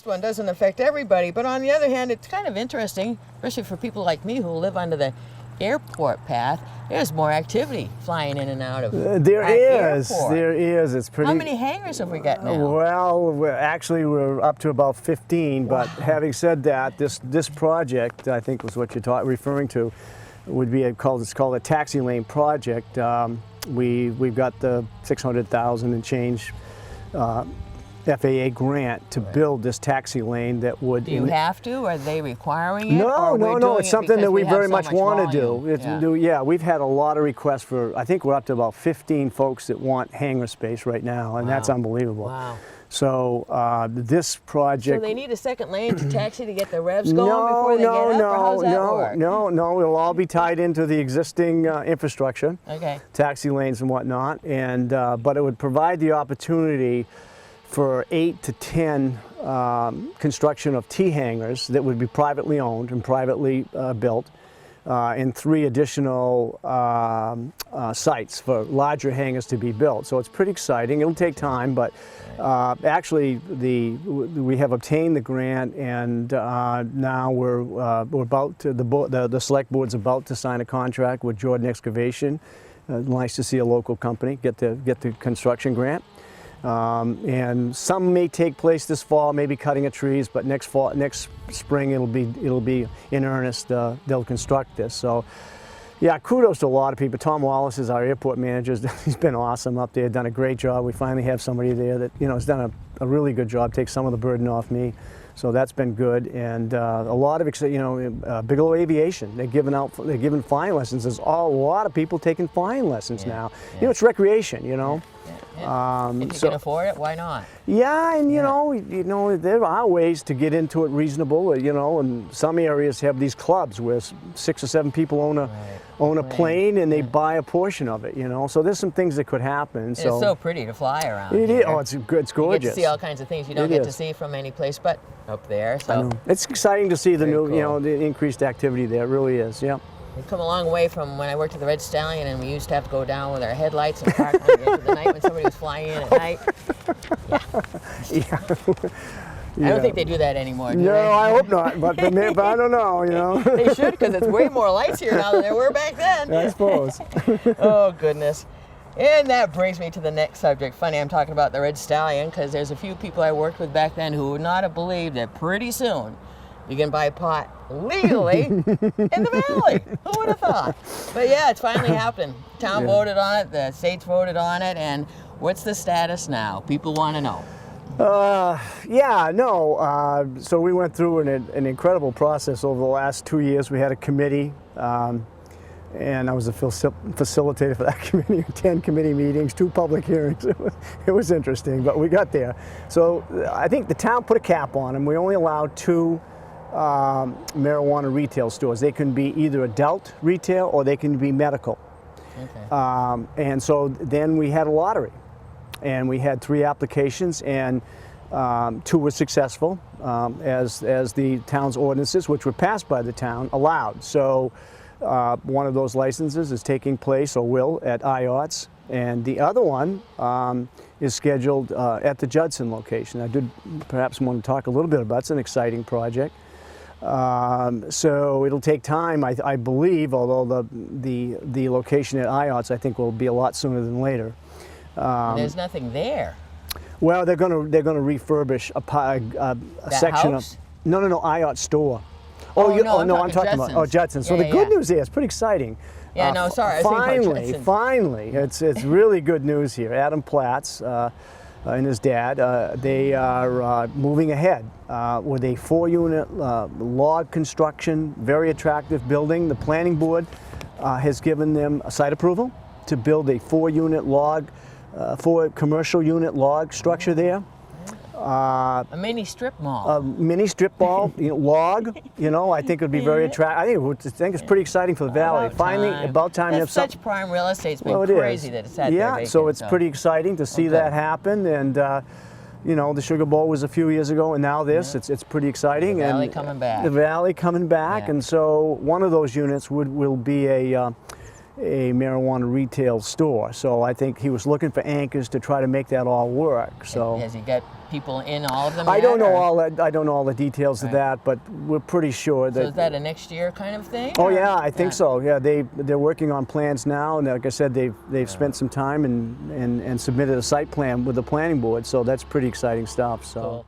one doesn't affect everybody, but on the other hand, it's kind of interesting, especially for people like me who live under the airport path. There's more activity flying in and out of There is. It's pretty. How many hangars have we got now? Well, we're up to about 15. But having said that, this project, I think was what you're referring to, would be it's called a taxi lane project. We've got the 600,000 and change FAA grant to build this taxi lane that would. Do you have to? Are they requiring it? No. It's something that we very much want to do. Yeah. We've had a lot of requests for. I think we're up to about 15 folks that want hangar space right now, and that's unbelievable. Wow. So this project. So they need a second lane to taxi to get the revs going before they get up, or how's that work? No. It'll all be tied into the existing infrastructure. Okay. Taxi lanes and whatnot, and but it would provide the opportunity for 8 to 10 construction of T hangars that would be privately owned and privately built, and 3 additional sites for larger hangars to be built. So it's pretty exciting. It'll take time, but actually we have obtained the grant, and now we're about to, the select board's about to sign a contract with Jordan Excavation. Nice to see a local company get the construction grant. And some may take place this fall, maybe cutting of trees, but next spring it'll be in earnest. They'll construct this. So, yeah, kudos to a lot of people. Tom Wallace is our airport manager. He's been awesome up there, done a great job. We finally have somebody there that has done a really good job, takes some of the burden off me. So that's been good, and a lot of Bigelow Aviation. They're giving flying lessons. There's a lot of people taking flying lessons now. Yeah. It's recreation. If you can afford it, why not? Yeah, and you know, there are ways to get into it reasonable. And some areas have these clubs where 6 or 7 people own a plane and they buy a portion of it. So there's some things that could happen. It's so pretty to fly around. It here. is. Oh, it's gorgeous. You get to see all kinds of things you don't get to see from any place but up there. So it's exciting to see the new, cool. The increased activity there. It really is. Yeah. We've come a long way from when I worked at the Red Stallion, and we used to have to go down with our headlights and park on the edge of the night when somebody was flying in at night. I don't think they do that anymore, do No, they? I hope not, but I don't know, They should, because it's way more lights here now than there were back then. I suppose. Oh, goodness. And that brings me to the next subject. Funny, I'm talking about the Red Stallion, because there's a few people I worked with back then who would not have believed that pretty soon you can buy pot legally in the valley. Who would have thought? But yeah, it's finally happened. Town voted on it, the states voted on it, and what's the status now? People want to know. So we went through an incredible process over the last 2 years. We had a committee, and I was a facilitator for that committee, 10 committee meetings, 2 public hearings. It was interesting, but we got there. So I think the town put a cap on them. We only allowed 2 marijuana retail stores. They can be either adult retail or they can be medical. Okay. And so then we had a lottery, and we had 3 applications, and 2 were successful, as the town's ordinances, which were passed by the town, allowed. So one of those licenses is taking place, or will, at IOTS, and the other one is scheduled at the Judson location. I did perhaps want to talk a little bit about it. It's an exciting project. So it'll take time, I believe, although the location at IOTS I think will be a lot sooner than later. There's nothing there. Well, they're going to refurbish a section house? of IOTS store. I'm talking about Judson. So the good news is pretty exciting. Yeah, no, sorry. Finally, it's really good news here. Adam Platts and his dad, they are moving ahead with a 4-unit log construction, very attractive building. The planning board has given them a site approval to build a 4-unit log, 4 commercial unit log structure there. A mini strip mall. A mini strip mall, log. I think it would be very attractive. I think it's pretty exciting for the valley. About time to have such something. prime real estate. It's been crazy that it's had there vacant, so it's pretty exciting to see that happen. And the Sugar Bowl was a few years ago, and now this. It's pretty exciting. The valley coming back. The valley coming back, and so one of those units will be a a marijuana retail store. So I think he was looking for anchors to try to make that all work. So has he got people in all of them? I yet, don't know or- all that. I don't know all the details of that, but we're pretty sure that. So is that a next year kind of thing? Oh or- yeah, I think so. Yeah, they're working on plans now, and like I said, they've spent some time and submitted a site plan with the planning board. So that's pretty exciting stuff. So. Cool.